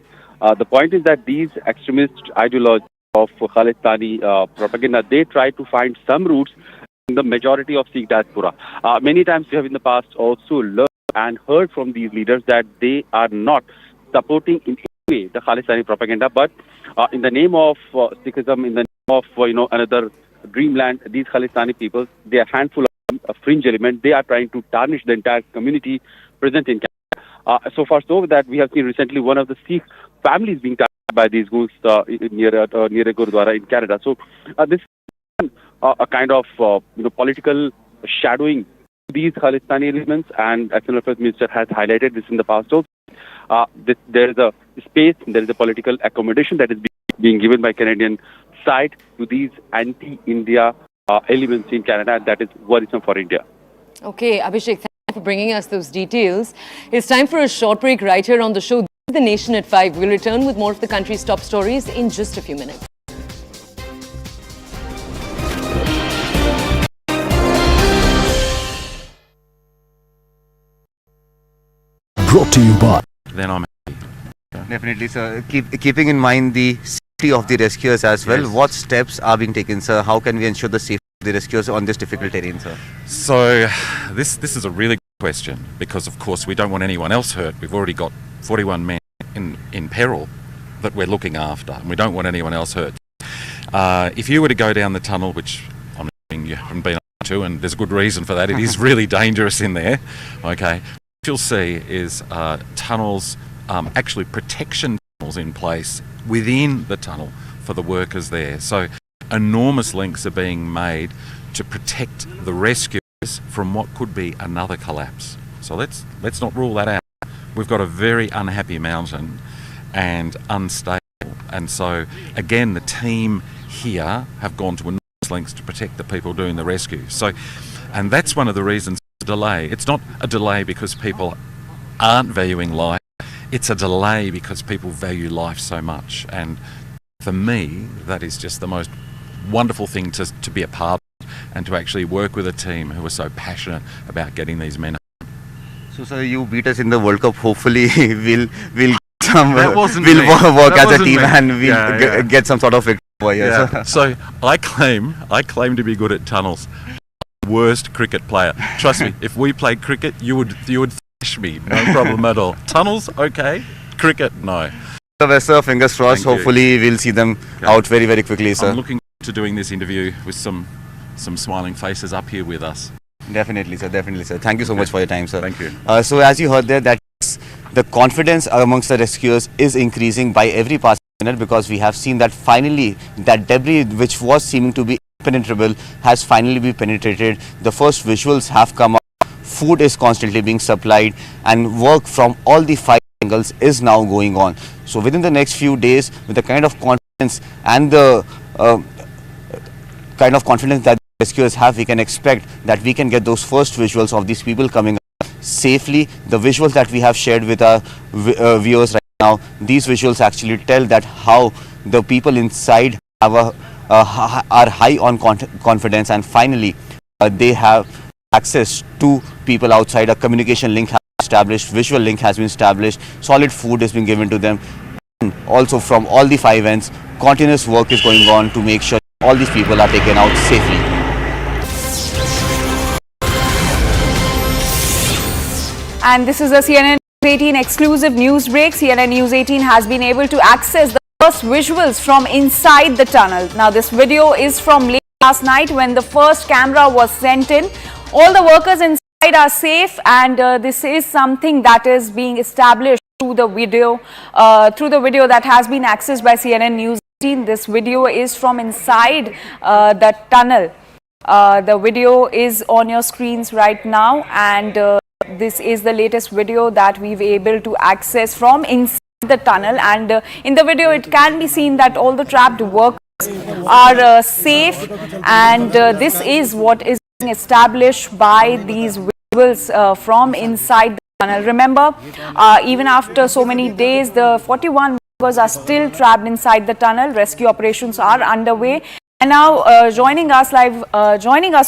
the point is that these extremist ideologies of Khalistani propaganda, they try to find some roots in the majority of Sikh diaspora. Many times we have in the past also learned and heard from these leaders that they are not supporting in any way the Khalistani propaganda, but in the name of Sikhism, in the name of another dreamland, these Khalistani people, they are a handful of a fringe element. They are trying to tarnish the entire community present in Canada. So far so that we have seen recently one of the Sikh families being tarnished by these ghouls near a Gurudwara in Canada. So this is a kind of political shadowing these Khalistani elements, and External Affairs Minister has highlighted this in the past also. There is a space, there is a political accommodation that is being given by Canadian side to these anti-India elements in Canada, and that is worrisome for India. Okay, Abhishek, thank you for bringing us those details. It's time for a short break right here on the show. This is The Nation at 5. We'll return with more of the country's top stories in just a few minutes. Brought to you by. Then I'm Definitely, sir. Keeping in mind the of the rescuers as well. What steps are being taken, sir? How can we ensure the safety of the rescuers on this difficult terrain, sir? So this is a really good question, because of course we don't want anyone else hurt. We've already got 41 men in peril that we're looking after, and we don't want anyone else hurt. If you were to go down the tunnel, which I'm assuming you haven't been able to, and there's a good reason for that, it is really dangerous in there. Okay, what you'll see is tunnels, actually protection tunnels in place within the tunnel for the workers there. So enormous lengths are being made to protect the rescuers from what could be another collapse. So let's not rule that out. We've got a very unhappy mountain and unstable, and so again the team here have gone to enormous lengths to protect the people doing the rescue. So, and that's one of the reasons for the delay. It's not a delay because people aren't valuing life, it's a delay because people value life so much. And for me, that is just the most wonderful thing to be a part of, and to actually work with a team who are so passionate about getting these men home. So, sir, you beat us in the World Cup. Hopefully, we'll That wasn't we'll me. work That as a wasn't team me. and we'll Yeah. get some sort of victory over here. Yeah. So I claim to be good at tunnels. Worst cricket player. Trust me, if we played cricket, you would thrash me, no problem at all. Tunnels, okay. Cricket, no. Sir, fingers crossed. Thank you. Hopefully, we'll see them out very, very quickly, sir. I'm looking forward to doing this interview with some smiling faces up here with us. Definitely, sir. Definitely, sir. Thank you so much for your time, sir. Thank you. So, as you heard there, that the confidence amongst the rescuers is increasing by every passing minute, because we have seen that finally that debris, which was seeming to be impenetrable, has finally been penetrated. The first visuals have come up. Food is constantly being supplied, and work from all the 5 angles is now going on. So within the next few days, with the kind of confidence and the kind of confidence that the rescuers have, we can expect that we can get those first visuals of these people coming up safely. The visuals that we have shared with our viewers right now, these visuals actually tell that how the people inside have are high on confidence, and finally they have access to people outside. A communication link has been established, visual link has been established, solid food has been given to them, and also from all the 5 ends, continuous work is going on to make sure all these people are taken out safely. And this is a CNN News 18 exclusive news break. CNN News 18 has been able to access the first visuals from inside the tunnel. Now this video is from late last night when the first camera was sent in. All the workers inside are safe, and this is something that is being established through the video that has been accessed by CNN News 18. This video is from inside the tunnel. The video is on your screens right now, and this is the latest video that we've able to access from inside the tunnel. And in the video, it can be seen that all the trapped workers are safe, and this is what is being established by these visuals from inside the tunnel. Remember, even after so many days, the 41 workers are still trapped inside the tunnel. Rescue operations are underway. And now joining us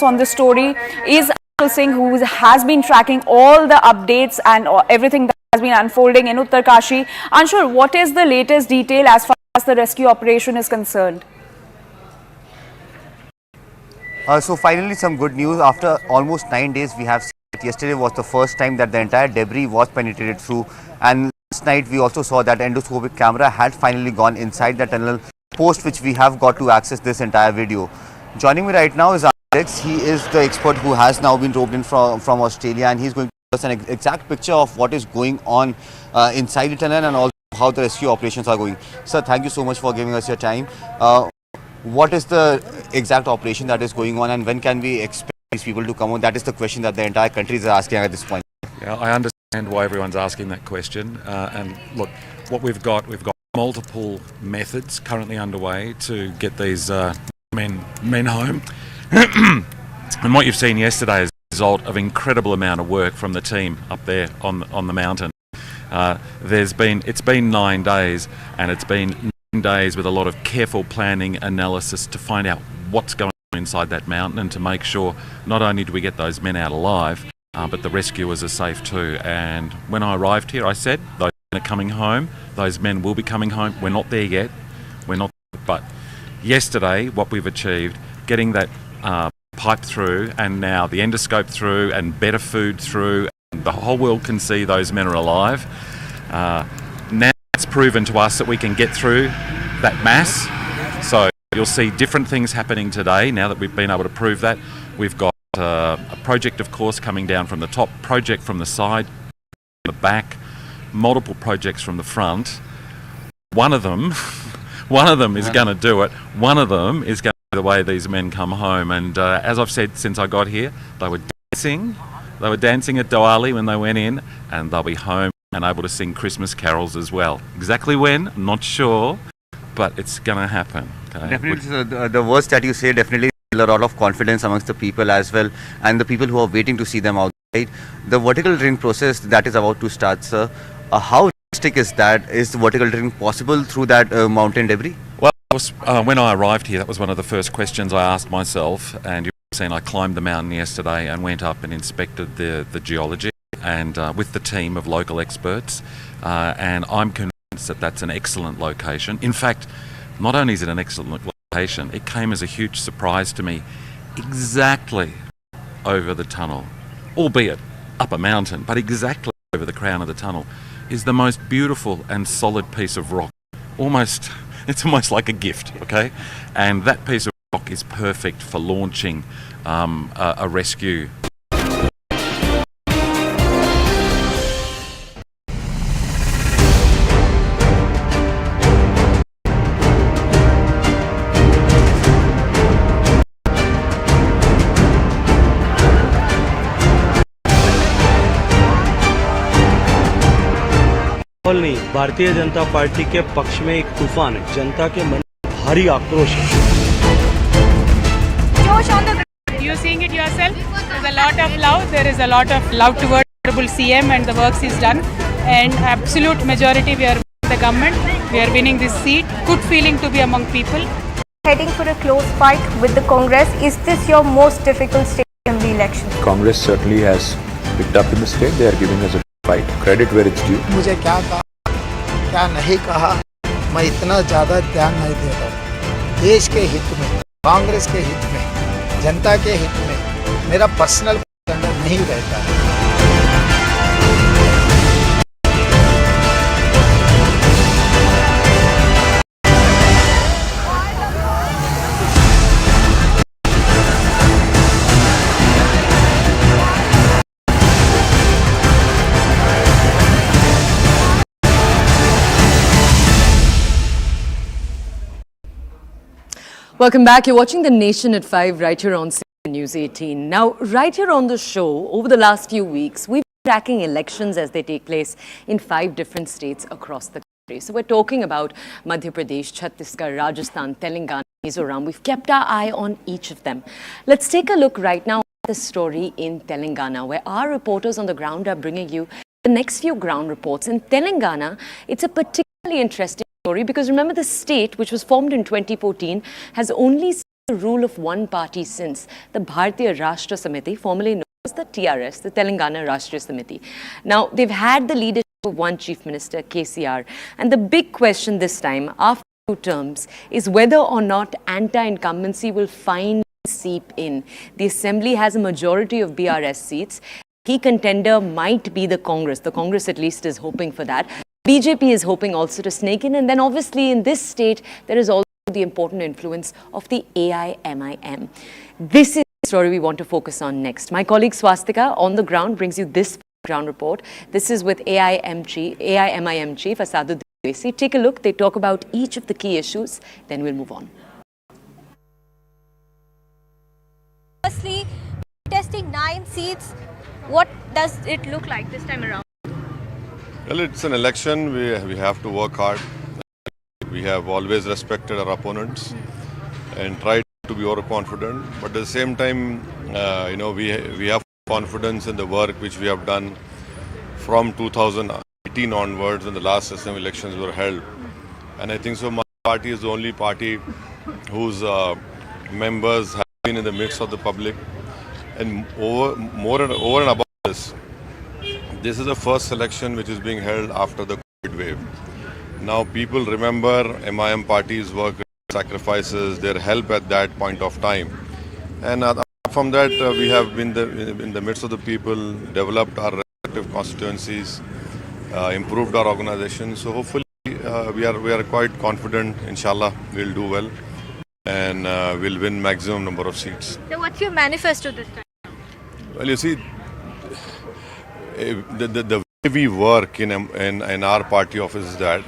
on this story is Anshul Singh, who has been tracking all the updates and everything that has been unfolding in Uttarkashi. Anshul, what is the latest detail as far as the rescue operation is concerned? So finally some good news. After almost 9 days, we have seen that yesterday was the first time that the entire debris was penetrated through, and last night we also saw that endoscopic camera had finally gone inside the tunnel, post which we have got to access this entire video. Joining me right now is Alex. He is the expert who has now been roped in from Australia, and he's going to give us an exact picture of what is going on inside the tunnel and also how the rescue operations are going. Sir, thank you so much for giving us your time. What is the exact operation that is going on, and when can we expect these people to come on? That is the question that the entire country is asking at this point. Yeah, I understand why everyone's asking that question. And look, what we've got multiple methods currently underway to get these men home. And what you've seen yesterday is a result of incredible amount of work from the team up there on the mountain. It's been 9 days, and it's been 9 days with a lot of careful planning, analysis to find out what's going on inside that mountain, and to make sure not only do we get those men out alive, but the rescuers are safe too. And when I arrived here, I said those men are coming home. Those men will be coming home. We're not there yet. We're not But yesterday, what we've achieved, getting that pipe through, and now the endoscope through, and better food through, and the whole world can see those men are alive. Now it's proven to us that we can get through that mass. So you'll see different things happening today now that we've been able to prove that. We've got a project, of course, coming down from the top, project from the side, the back, multiple projects from the front. One of them is going to do it. One of them is going to be the way these men come home. And as I've said since I got here, they were dancing. They were dancing at Diwali when they went in, and they'll be home and able to sing Christmas carols as well. Exactly when, not sure, but it's going to happen. Okay? Definitely, so the words that you say definitely feel a lot of confidence amongst the people as well, and the people who are waiting to see them outside. The vertical drilling process that is about to start, sir, how realistic is that? Is the vertical drilling possible through that mountain debris? Well, when I arrived here, that was one of the first questions I asked myself, and you've seen I climbed the mountain yesterday and went up and inspected the geology, and with the team of local experts, and I'm convinced that that's an excellent location. In fact, not only is it an excellent location, it came as a huge surprise to me, exactly over the tunnel, albeit up a mountain, but exactly over the crown of the tunnel is the most beautiful and solid piece of rock. It's almost like a gift, okay? And that piece of rock is perfect for launching a rescue. नहीं, Bharatiya Janata party के पक्ष में एक तूफान है। जनता के मन में भारी आक्रोश है। You're seeing it yourself. There's a lot of love. There is a lot of love towards Honorable CM and the works he's done. And absolute majority, we are the government. We are winning this seat. Good feeling to be among people. Heading for a close fight with the Congress. Is this your most difficult state assembly election? Congress certainly has picked up in the state. They are giving us a fight. Credit where it's due. मुझे क्या कहा, क्या नहीं कहा, मैं इतना ज़्यादा ध्यान नहीं देता। देश के हित में, कांग्रेस के हित में, जनता के हित में मेरा पर्सनल नहीं रहता है। Welcome back. You're watching The Nation at 5 right here on News 18. Now, right here on the show, over the last few weeks, we've been tracking elections as they take place in 5 different states across the country. So we're talking about Madhya Pradesh, Chhattisgarh, Rajasthan, Telangana, Mizoram. We've kept our eye on each of them. Let's take a look right now at the story in Telangana, where our reporters on the ground are bringing you the next few ground reports. In Telangana, it's a particularly interesting story because remember, the state, which was formed in 2014, has only seen the rule of one party since, the Bharatiya Rashtra Samiti, formerly known as the TRS, the Telangana Rashtriya Samiti. Now, they've had the leadership of one chief minister, KCR, and the big question this time, after 2 terms, is whether or not anti-incumbency will finally seep in. The assembly has a majority of BRS seats. Key contender might be the Congress. The Congress at least is hoping for that. BJP is hoping also to snake in, and then obviously in this state there is also the important influence of the AIMIM. This is the story we want to focus on next. My colleague Swastika on the ground brings you this ground report. This is with AIMIM Chief Asaduddin Owaisi. Take a look. They talk about each of the key issues, then we'll move on. Firstly, testing 9 seats. What does it look like this time around? Well, it's an election. We have to work hard. We have always respected our opponents and tried to be overconfident. But at the same time, we have confidence in the work which we have done from 2018 onwards when the last assembly elections were held. And I think so my party is the only party whose members have been in the midst of the public. And over and above this is the first election which is being held after the COVID wave. Now people remember MIM party's work sacrifices, their help at that point of time. And apart from that, we have been in the midst of the people, developed our respective constituencies, improved our organization. So hopefully we are quite confident, inshallah, we'll do well and we'll win maximum number of seats. So what's your manifesto this time? Well, you see, the way we work in our party office is that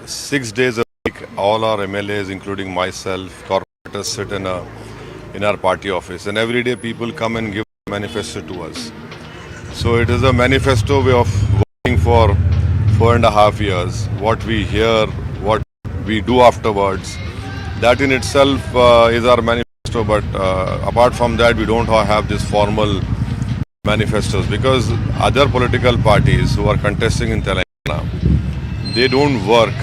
6 days a week, all our MLAs, including myself, corporators sit in our party office, and every day people come and give a manifesto to us. So it is a manifesto way of working for 4.5 years. What we hear, what we do afterwards, that in itself is our manifesto. But apart from that, we don't have this formal manifestos, because other political parties who are contesting in Telangana, they don't work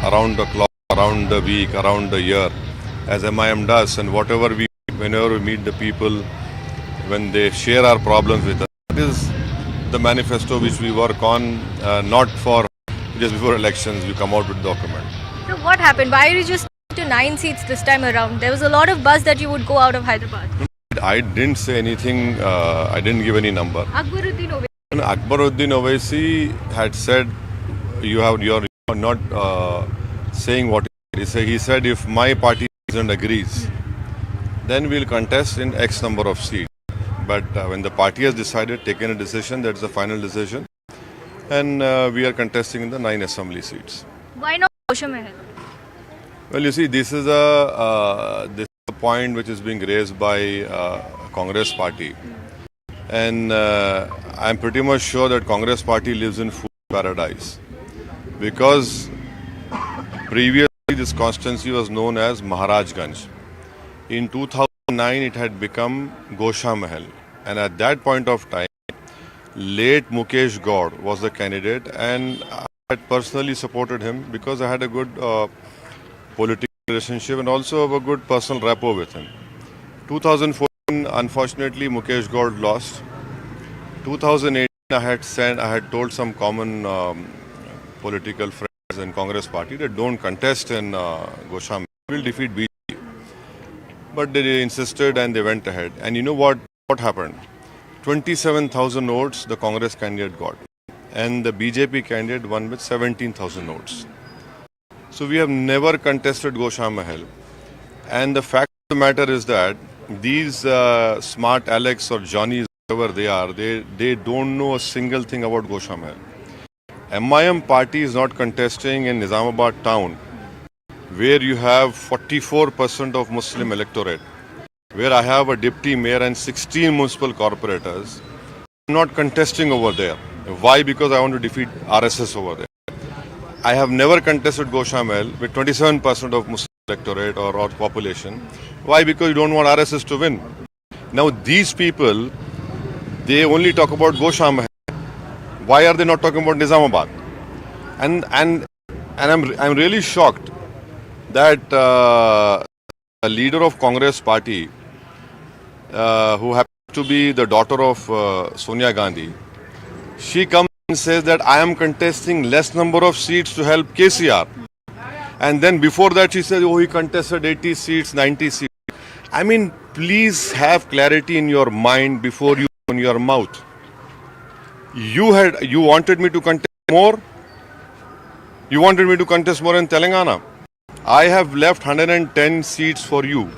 around the clock, around the week, around the year as MIM does. And whenever we meet the people, when they share our problems with us, that is the manifesto which we work on, not for just before elections we come out with document. So what happened? Why did you stick to 9 seats this time around? There was a lot of buzz that you would go out of Hyderabad. I didn't say anything, I didn't give any number. Akbaruddin Owaisi. Akbaruddin Owaisi had said, you're not saying what he said. If my party doesn't agrees, then we'll contest in X number of seats. But when the party has taken a decision, that's the final decision, and we are contesting in the 9 assembly seats. Why not Gosha Mahal? Well, you see, this is a point which is being raised by Congress party, and I'm pretty much sure that Congress party lives in food paradise, because previously this constituency was known as Maharajganj. In 2009 it had become Gosha Mahal, and at that point of time late Mukesh Gaud was the candidate, and I had personally supported him because I had a good political relationship and also a good personal rapport with him. 2014, unfortunately, Mukesh Gaud lost. 2018, I had told some common political friends in Congress party that don't contest in Gosha Mahal, will defeat BJP. But they insisted and they went ahead. And you know what happened? 27,000 votes the Congress candidate got, and the BJP candidate won with 17,000 votes. So we have never contested Gosha Mahal. And the fact of the matter is that these smart Alex or Johnnies, whoever they are, they don't know a single thing about Gosha Mahal. MIM party is not contesting in Nizamabad town, where you have 44% of Muslim electorate, where I have a deputy mayor and 16 municipal corporators. I'm not contesting over there. Why? Because I want to defeat RSS over there. I have never contested Gosha Mahal with 27% of Muslim electorate or population. Why? Because you don't want RSS to win. Now these people, they only talk about Gosha Mahal. Why are they not talking about Nizamabad? And I'm really shocked that a leader of Congress party, who happens to be the daughter of Sonia Gandhi, she comes and says that I am contesting less number of seats to help KCR. And then before that she said, oh, he contested 80 seats, 90 seats. I mean, please have clarity in your mind before you open your mouth. You wanted me to contest more? You wanted me to contest more in Telangana? I have left 110 seats for you.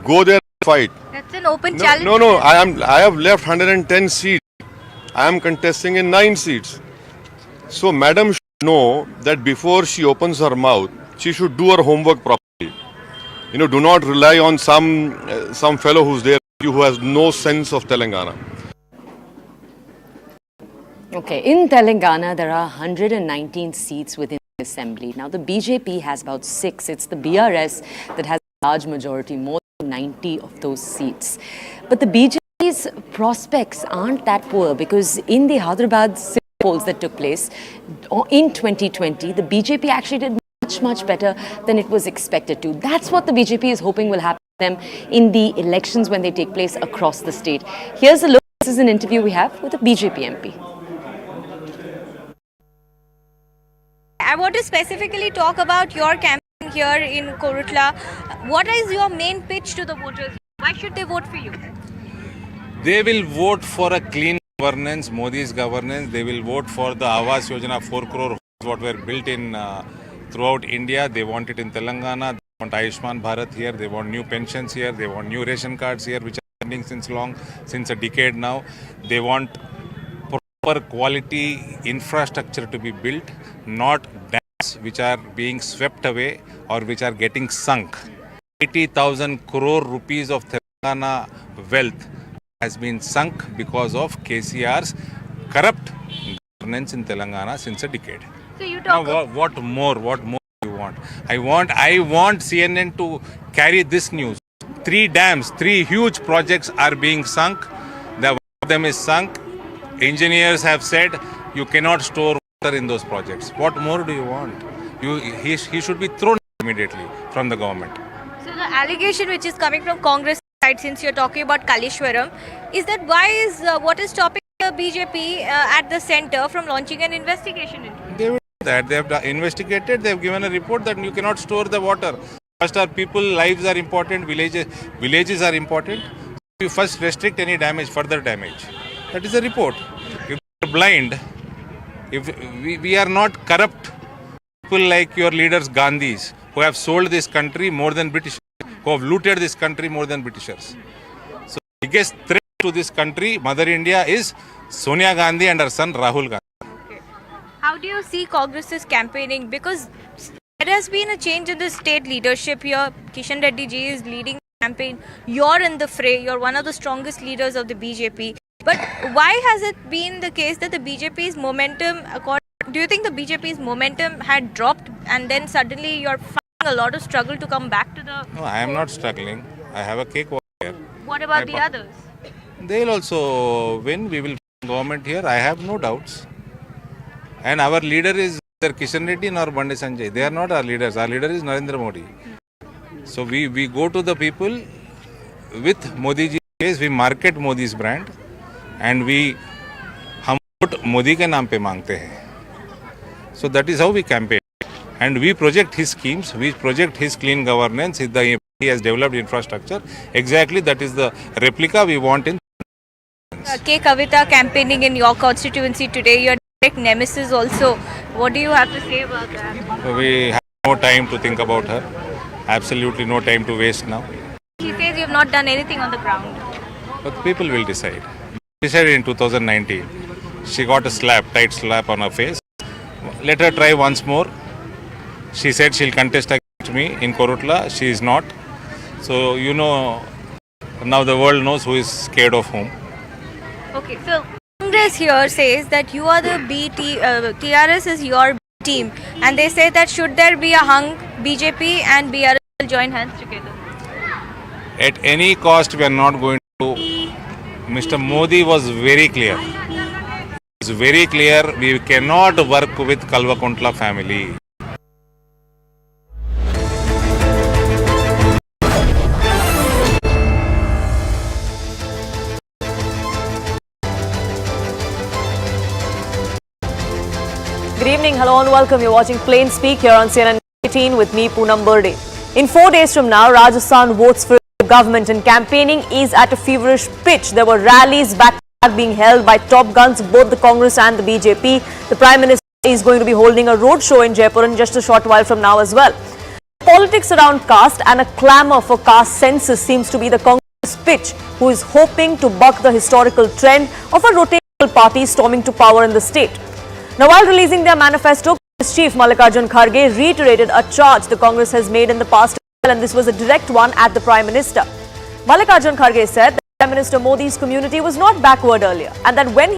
Go there and fight. That's an open challenge. No, I have left 110 seats. I am contesting in 9 seats. So madam should know that before she opens her mouth, she should do her homework properly. Do not rely on some fellow who's there who has no sense of Telangana. Okay, in Telangana, there are 119 seats within the assembly. Now, the BJP has about 6. It's the BRS that has a large majority, more than 90 of those seats. But the BJP's prospects aren't that poor, because in the Hyderabad polls that took place in 2020, the BJP actually did much better than it was expected to. That's what the BJP is hoping will happen to them in the elections when they take place across the state. Here's a look. This is an interview we have with a BJP MP. I want to specifically talk about your campaign here in Korutla. What is your main pitch to the voters? Why should they vote for you? They will vote for a clean governance, Modi's governance. They will vote for the Awas Yojana, 4 crore homes what were built in throughout India. They want it in Telangana. They want Ayushman Bharat here. They want new pensions here. They want new ration cards here, which are pending since a decade now. They want proper quality infrastructure to be built, not dams which are being swept away or which are getting sunk. 80,000 crore rupees of Telangana wealth has been sunk because of KCR's corrupt governance in Telangana since a decade. So you talk now, what more do you want? I want CNN to carry this news. 3 huge projects are being sunk. One of them is sunk. Engineers have said you cannot store water in those projects. What more do you want? He should be thrown immediately from the government. So the allegation which is coming from Congress side, since you're talking about Kaleshwaram, is that what is stopping the BJP at the center from launching an investigation into it? They will do that. They have investigated. They have given a report that you cannot store the water. First, our people lives are important. Villages are important. You first restrict any further damage. That is a report. If we are blind, if we are not corrupt people like your leaders Gandhis, who have sold this country more than British, who have looted this country more than Britishers. So the biggest threat to this country, Mother India, is Sonia Gandhi and her son Rahul Gandhi. Okay. How do you see Congress's campaigning? Because there has been a change in the state leadership here. Kishan Reddy ji is leading the campaign. You're in the fray. You're one of the strongest leaders of the BJP. But why has it been the case that the BJP's momentum, do you think the BJP's momentum had dropped and then suddenly you're finding a lot of struggle to come back to the... No, I am not struggling. I have a cakewalk here. What about the others? They'll also win. We will find government here. I have no doubts. And our leader is either Kishan Reddy nor Bande Sanjay. They are not our leaders. Our leader is Narendra Modi. So we go to the people with Modi ji's case. We market Modi's brand. And हम vote Modi के नाम पे मांगते हैं. So that is how we campaign. And we project his schemes, we project his clean governance, he has developed infrastructure. Exactly, that is the replica we want in. K. Kavita campaigning in your constituency today, your direct nemesis also. What do you have to say about that? We have no time to think about her. Absolutely no time to waste now. She says you have not done anything on the ground. But people will decide. Decided in 2019. She got a tight slap on her face. Let her try once more. She said she'll contest against me in Korutla. She is not. So, now the world knows who is scared of whom. Okay, so Congress here says that you are the TRS is your team. And they say that should there be a hung, BJP and BRS will join hands together. At any cost, we are not going to. Mr. Modi was very clear. He was very clear, we cannot work with Kalvakuntla family. Good evening, hello and welcome. You're watching Plain Speak here on CNN 18 with me, Poonam Burde. In 4 days from now, Rajasthan votes for government and campaigning is at a feverish pitch. There were rallies back being held by top guns of both the Congress and the BJP. The Prime Minister is going to be holding a roadshow in Jaipur in just a short while from now as well. Politics around caste and a clamour for caste census seems to be the Congress pitch, who is hoping to buck the historical trend of a rotational party storming to power in the state. Now, while releasing their manifesto, Congress Chief Mallikarjun Kharge reiterated a charge the Congress has made in the past, and this was a direct one at the Prime Minister. Mallikarjun Kharge said that Prime Minister Modi's community was not backward earlier and that when he